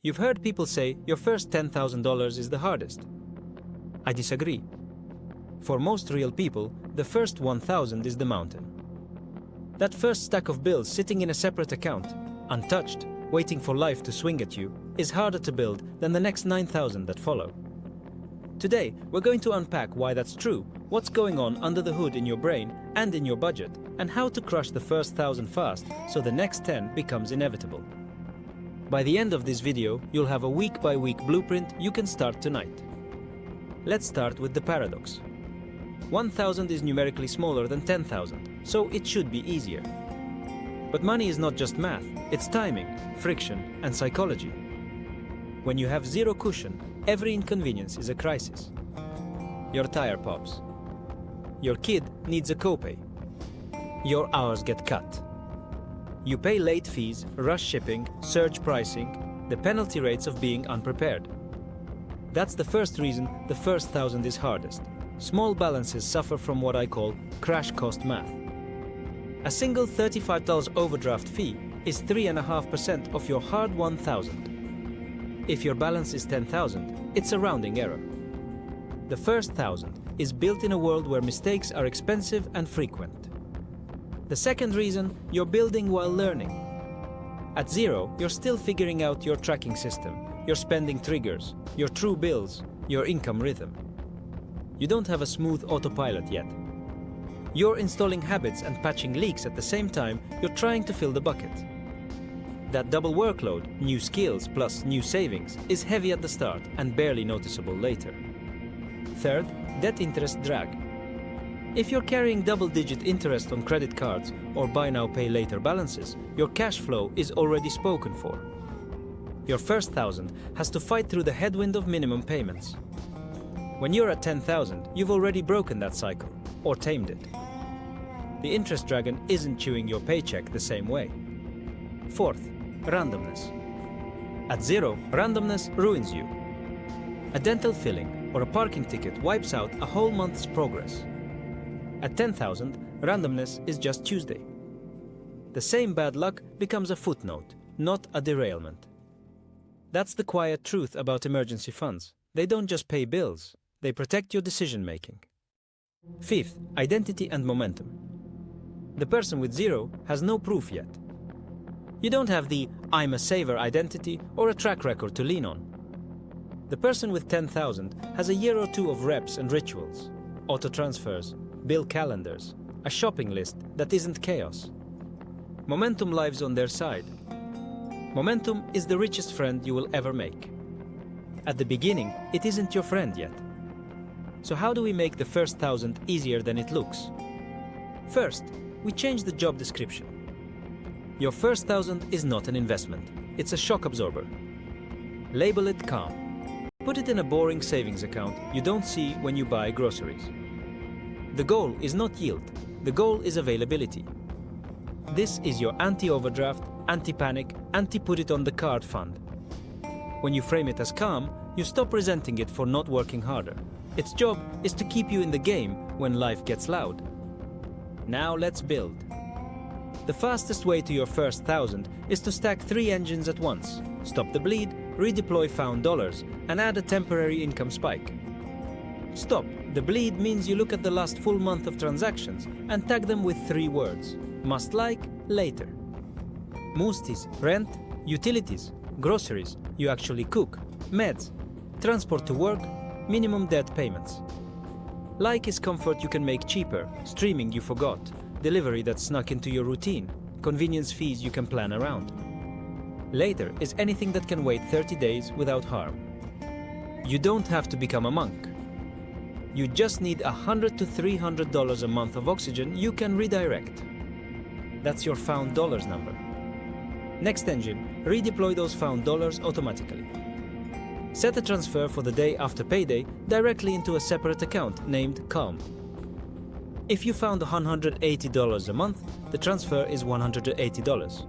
You've heard people say your first $10,000 is the hardest. I disagree. For most real people, the first 1,000 is the mountain. That first stack of bills sitting in a separate account, untouched, waiting for life to swing at you, is harder to build than the next 9,000 that follow. Today, we're going to unpack why that's true, what's going on under the hood in your brain and in your budget, and how to crush the first 1,000 fast so the next 10 becomes inevitable. By the end of this video, you'll have a week-by-week blueprint you can start tonight. Let's start with the paradox. 1,000 is numerically smaller than 10,000, so it should be easier. But money is not just math, it's timing, friction, and psychology. When you have zero cushion, every inconvenience is a crisis. Your tire pops. Your kid needs a copay. Your hours get cut. You pay late fees, rush shipping, surge pricing, the penalty rates of being unprepared. That's the first reason the first 1,000 is hardest. Small balances suffer from what I call crash cost math. A single $35 overdraft fee is 3.5% of your hard-won 1,000. If your balance is 10,000, it's a rounding error. The first 1,000 is built in a world where mistakes are expensive and frequent. The second reason, you're building while learning. At zero, you're still figuring out your tracking system, your spending triggers, your true bills, your income rhythm. You don't have a smooth autopilot yet. You're installing habits and patching leaks at the same time you're trying to fill the bucket. That double workload, new skills plus new savings, is heavy at the start and barely noticeable later. Third, debt interest drag. If you're carrying double-digit interest on credit cards or buy now pay later balances, your cash flow is already spoken for. Your first 1,000 has to fight through the headwind of minimum payments. When you're at 10,000, you've already broken that cycle, or tamed it. The interest dragon isn't chewing your paycheck the same way. Fourth, randomness. At zero, randomness ruins you. A dental filling or a parking ticket wipes out a whole month's progress. At 10,000, randomness is just Tuesday. The same bad luck becomes a footnote, not a derailment. That's the quiet truth about emergency funds. They don't just pay bills, they protect your decision-making. Fifth, identity and momentum. The person with zero has no proof yet. You don't have the "I'm a saver" identity or a track record to lean on. The person with 10,000 has a year or two of reps and rituals, auto-transfers, bill calendars, a shopping list that isn't chaos. Momentum lives on their side. Momentum is the richest friend you will ever make. At the beginning, it isn't your friend yet. So how do we make the first 1,000 easier than it looks? First, we change the job description. Your first 1,000 is not an investment, it's a shock absorber. Label it calm. Put it in a boring savings account you don't see when you buy groceries. The goal is not yield, the goal is availability. This is your anti-overdraft, anti-panic, anti-put-it-on-the-card fund. When you frame it as calm, you stop resenting it for not working harder. Its job is to keep you in the game when life gets loud. Now let's build. The fastest way to your first 1,000 is to stack 3 engines at once, stop the bleed, redeploy found dollars, and add a temporary income spike. Stop the bleed means you look at the last full month of transactions and tag them with 3 words. Must like, later. Mustis, rent, utilities, groceries, you actually cook, meds, transport to work, minimum debt payments. Like is comfort you can make cheaper, streaming you forgot, delivery that snuck into your routine, convenience fees you can plan around. Later is anything that can wait 30 days without harm. You don't have to become a monk. You just need $100 to $300 a month of oxygen you can redirect. That's your found dollars number. Next engine, redeploy those found dollars automatically. Set a transfer for the day after payday directly into a separate account named Calm. If you found $180 a month, the transfer is $180.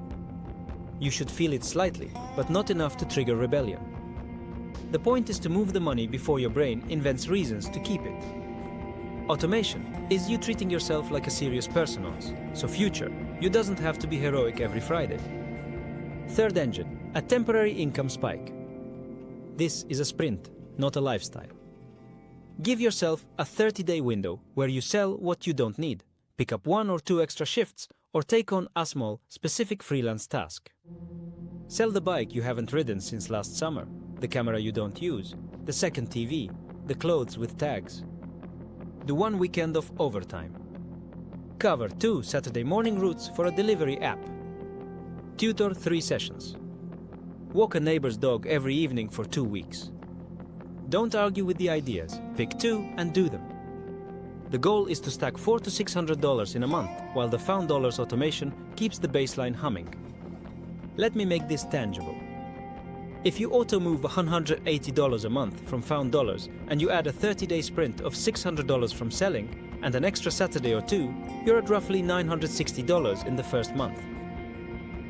You should feel it slightly, but not enough to trigger rebellion. The point is to move the money before your brain invents reasons to keep it. Automation is you treating yourself like a serious person else, so future, you doesn't have to be heroic every Friday. Third engine, a temporary income spike. This is a sprint, not a lifestyle. Give yourself a 30-day window where you sell what you don't need, pick up 1 or 2 extra shifts, or take on a small, specific freelance task. Sell the bike you haven't ridden since last summer, the camera you don't use, the second TV, the clothes with tags. Do 1 weekend of overtime. Cover 2 Saturday morning routes for a delivery app. Tutor 3 sessions. Walk a neighbor's dog every evening for 2 weeks. Don't argue with the ideas, pick 2 and do them. The goal is to stack $400 to $600 in a month, while the found dollars automation keeps the baseline humming. Let me make this tangible. If you auto-move $180 a month from found dollars and you add a 30-day sprint of $600 from selling and an extra Saturday or 2, you're at roughly $960 in the first month.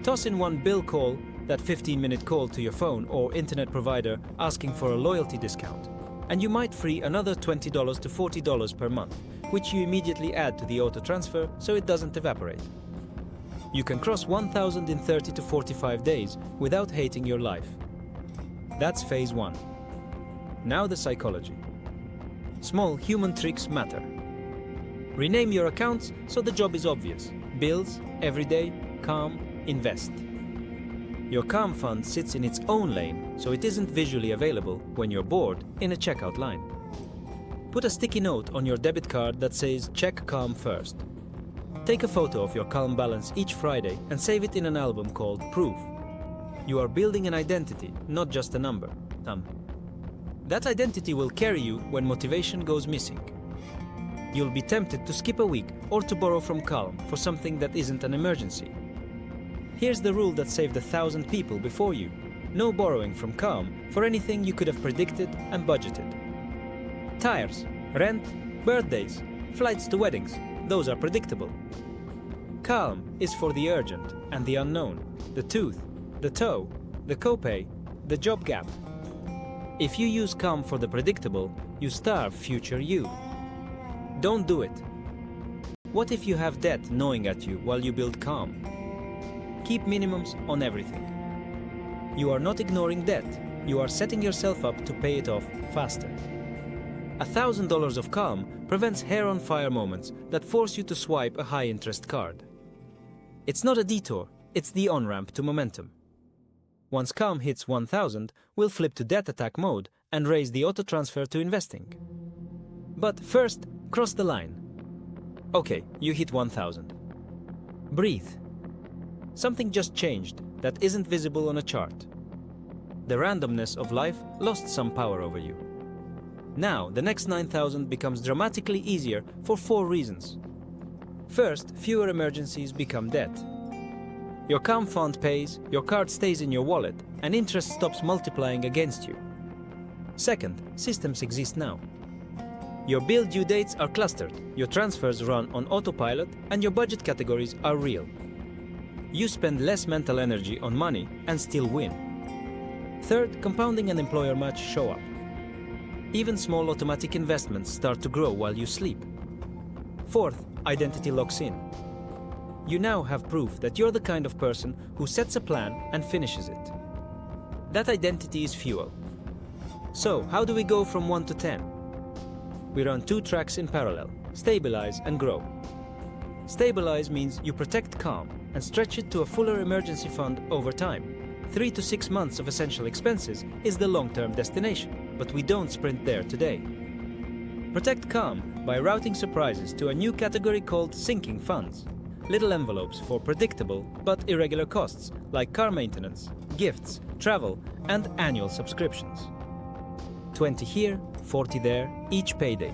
Toss in 1 bill call, that 15-minute call to your phone or internet provider asking for a loyalty discount, and you might free another $20 to $40 per month, which you immediately add to the auto transfer so it doesn't evaporate. You can cross 1,000 in 30 to 45 days without hating your life. That's phase 1. Now the psychology. Small human tricks matter. Rename your accounts so the job is obvious. Bills, everyday, calm, invest. Your calm fund sits in its own lane, so it isn't visually available when you're bored in a checkout line. Put a sticky note on your debit card that says check calm first. Take a photo of your calm balance each Friday and save it in an album called Proof. You are building an identity, not just a number. That identity will carry you when motivation goes missing. You'll be tempted to skip a week or to borrow from Calm for something that isn't an emergency. Here's the rule that saved 1,000 people before you. No borrowing from Calm for anything you could have predicted and budgeted. Tires, rent, birthdays, flights to weddings, those are predictable. Calm is for the urgent and the unknown, the tooth, the toe, the copay, the job gap. If you use Calm for the predictable, you starve future you. Don't do it. What if you have debt gnawing at you while you build Calm? Keep minimums on everything. You are not ignoring debt, you are setting yourself up to pay it off faster. $1,000 of Calm prevents hair-on-fire moments that force you to swipe a high-interest card. It's not a detour, it's the on-ramp to momentum. Once Calm hits 1,000, we'll flip to debt attack mode and raise the auto-transfer to investing. But first, cross the line. Okay, you hit 1,000. Breathe. Something just changed that isn't visible on a chart. The randomness of life lost some power over you. Now, the next 9,000 becomes dramatically easier for 4 reasons. First, fewer emergencies become debt. Your Calm fund pays, your card stays in your wallet, and interest stops multiplying against you. Second, systems exist now. Your bill due dates are clustered, your transfers run on autopilot, and your budget categories are real. You spend less mental energy on money and still win. Third, compounding and employer match show up. Even small automatic investments start to grow while you sleep. Fourth, identity locks in. You now have proof that you're the kind of person who sets a plan and finishes it. That identity is fuel. So, how do we go from 1 to 10? We run 2 tracks in parallel: stabilize and grow. Stabilize means you protect Calm and stretch it to a fuller emergency fund over time. 3 to 6 months of essential expenses is the long-term destination, but we don't sprint there today. Protect Calm by routing surprises to a new category called sinking funds. Little envelopes for predictable but irregular costs like car maintenance, gifts, travel, and annual subscriptions. 20 here, 40 there, each payday.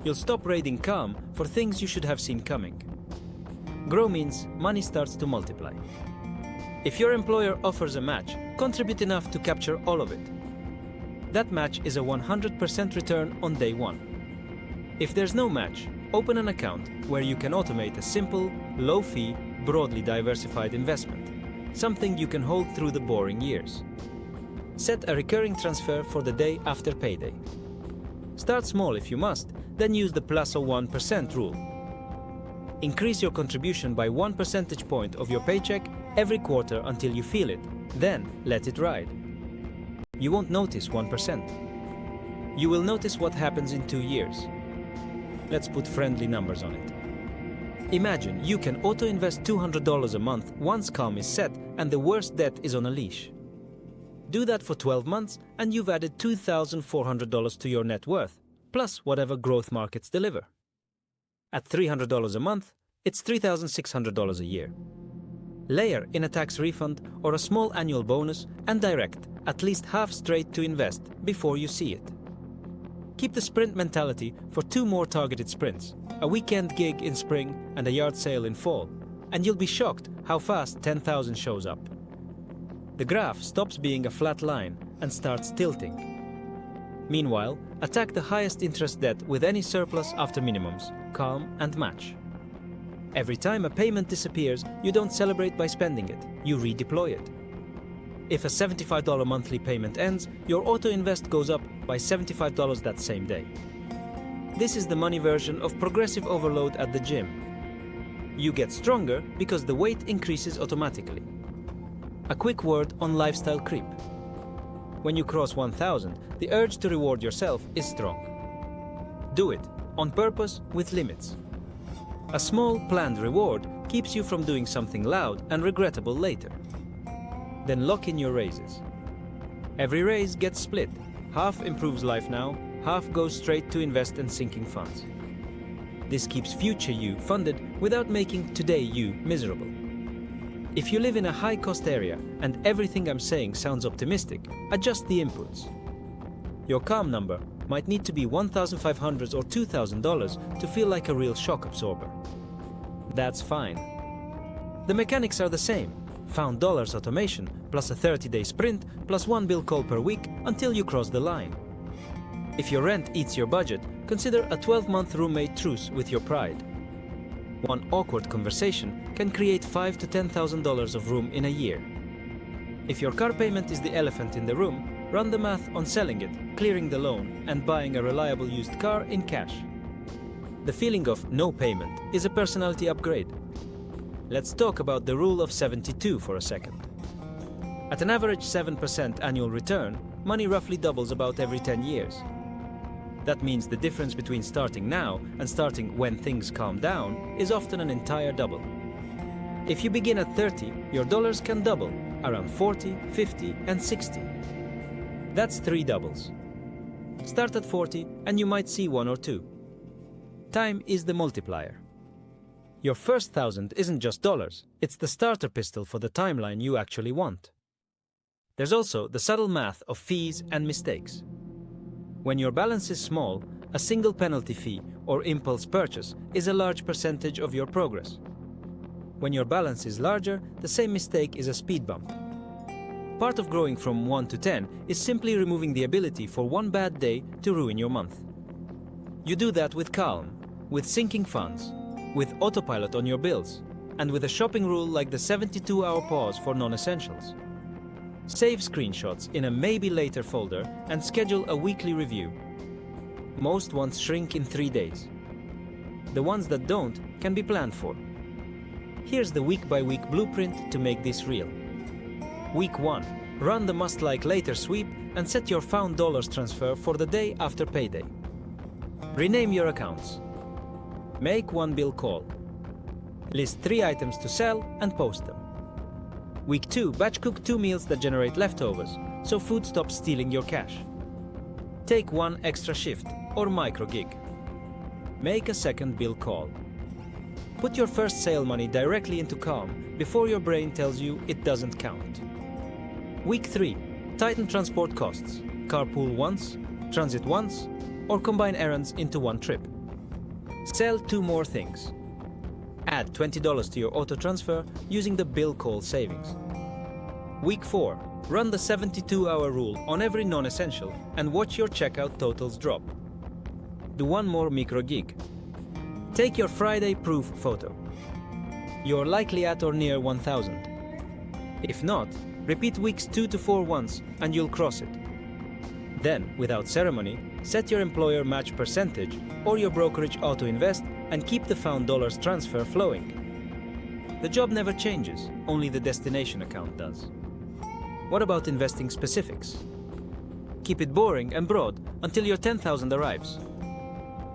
You'll stop raiding Calm for things you should have seen coming. Grow means money starts to multiply. If your employer offers a match, contribute enough to capture all of it. That match is a 100% return on day 1. If there's no match, open an account where you can automate a simple, low-fee, broadly diversified investment, something you can hold through the boring years. Set a recurring transfer for the day after payday. Start small if you must, then use the +1% rule. Increase your contribution by 1 percentage point of your paycheck every quarter until you feel it, then let it ride. You won't notice 1%. You will notice what happens in 2 years. Let's put friendly numbers on it. Imagine you can auto-invest $200 a month once Calm is set and the worst debt is on a leash. Do that for 12 months and you've added $2,400 to your net worth, plus whatever growth markets deliver. At $300 a month, it's $3,600 a year. Layer in a tax refund or a small annual bonus and direct at least half straight to invest before you see it. Keep the sprint mentality for 2 more targeted sprints, a weekend gig in spring and a yard sale in fall, and you'll be shocked how fast 10,000 shows up. The graph stops being a flat line and starts tilting. Meanwhile, attack the highest interest debt with any surplus after minimums, Calm and match. Every time a payment disappears, you don't celebrate by spending it, you redeploy it. If a $75 monthly payment ends, your auto-invest goes up by $75 that same day. This is the money version of progressive overload at the gym. You get stronger because the weight increases automatically. A quick word on lifestyle creep. When you cross 1,000, the urge to reward yourself is strong. Do it, on purpose, with limits. A small, planned reward keeps you from doing something loud and regrettable later. Then lock in your raises. Every raise gets split. Half improves life now, half goes straight to invest in sinking funds. This keeps future you funded without making today you miserable. If you live in a high-cost area and everything I'm saying sounds optimistic, adjust the inputs. Your Calm number might need to be $1,500 or $2,000 to feel like a real shock absorber. That's fine. The mechanics are the same. Found dollars automation, plus a 30-day sprint, plus 1 bill call per week until you cross the line. If your rent eats your budget, consider a 12-month roommate truce with your pride. One awkward conversation can create $5,000 to $10,000 of room in a year. If your car payment is the elephant in the room, run the math on selling it, clearing the loan, and buying a reliable used car in cash. The feeling of no payment is a personality upgrade. Let's talk about the rule of 72 for a second. At an average 7% annual return, money roughly doubles about every 10 years. That means the difference between starting now and starting when things calm down is often an entire double. If you begin at 30, your dollars can double, around 40, 50, and 60. That's 3 doubles. Start at 40 and you might see 1 or 2. Time is the multiplier. Your first 1,000 isn't just dollars, it's the starter pistol for the timeline you actually want. There's also the subtle math of fees and mistakes. When your balance is small, a single penalty fee or impulse purchase is a large percentage of your progress. When your balance is larger, the same mistake is a speed bump. Part of growing from 1 to 10 is simply removing the ability for one bad day to ruin your month. You do that with Calm, with sinking funds, with autopilot on your bills, and with a shopping rule like the 72-hour pause for non-essentials. Save screenshots in a maybe later folder and schedule a weekly review. Most ones shrink in 3 days. The ones that don't can be planned for. Here's the week-by-week blueprint to make this real. Week 1. Run the must-like later sweep and set your found dollars transfer for the day after payday. Rename your accounts. Make 1 bill call. List 3 items to sell and post them. Week 2. Batch cook 2 meals that generate leftovers, so food stops stealing your cash. Take 1 extra shift or micro gig. Make a 2nd bill call. Put your first sale money directly into Calm before your brain tells you it doesn't count. Week 3. Tighten transport costs. Carpool once, transit once, or combine errands into 1 trip. Sell 2 more things. Add $20 to your auto transfer using the bill call savings. Week 4. Run the 72-hour rule on every non-essential and watch your checkout totals drop. Do 1 more micro gig. Take your Friday proof photo. You're likely at or near 1,000. If not, repeat weeks 2 to 4 once and you'll cross it. Then, without ceremony, set your employer match percentage or your brokerage auto-invest and keep the found dollars transfer flowing. The job never changes, only the destination account does. What about investing specifics? Keep it boring and broad until your 10,000 arrives.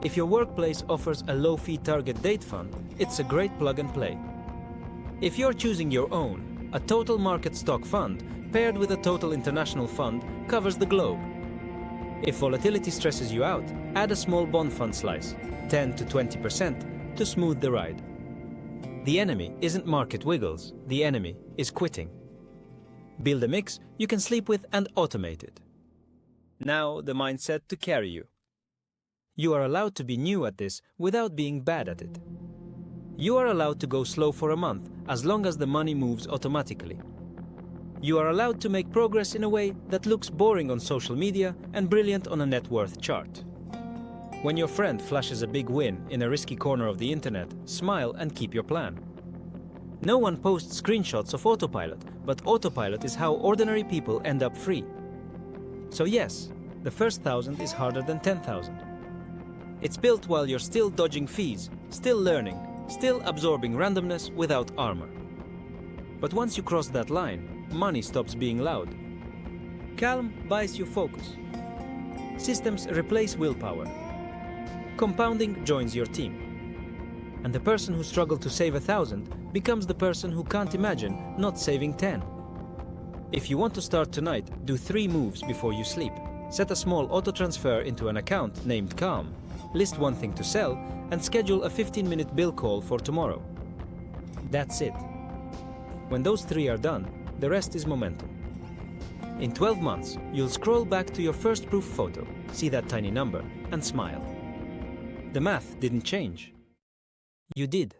If your workplace offers a low-fee target date fund, it's a great plug and play. If you're choosing your own, a total market stock fund paired with a total international fund covers the globe. If volatility stresses you out, add a small bond fund slice, 10 to 20%, to smooth the ride. The enemy isn't market wiggles, the enemy is quitting. Build a mix you can sleep with and automate it. Now the mindset to carry you. You are allowed to be new at this without being bad at it. You are allowed to go slow for a month as long as the money moves automatically. You are allowed to make progress in a way that looks boring on social media and brilliant on a net worth chart. When your friend flashes a big win in a risky corner of the internet, smile and keep your plan. No one posts screenshots of autopilot, but autopilot is how ordinary people end up free. So yes, the first 1,000 is harder than 10,000. It's built while you're still dodging fees, still learning, still absorbing randomness without armor. But once you cross that line, money stops being loud. Calm buys you focus. Systems replace willpower. Compounding joins your team. And the person who struggled to save 1,000 becomes the person who can't imagine not saving 10. If you want to start tonight, do 3 moves before you sleep. Set a small auto-transfer into an account named Calm, list one thing to sell, and schedule a 15-minute bill call for tomorrow. That's it. When those 3 are done, the rest is momentum. In 12 months, you'll scroll back to your first proof photo, see that tiny number, and smile. The math didn't change. You did.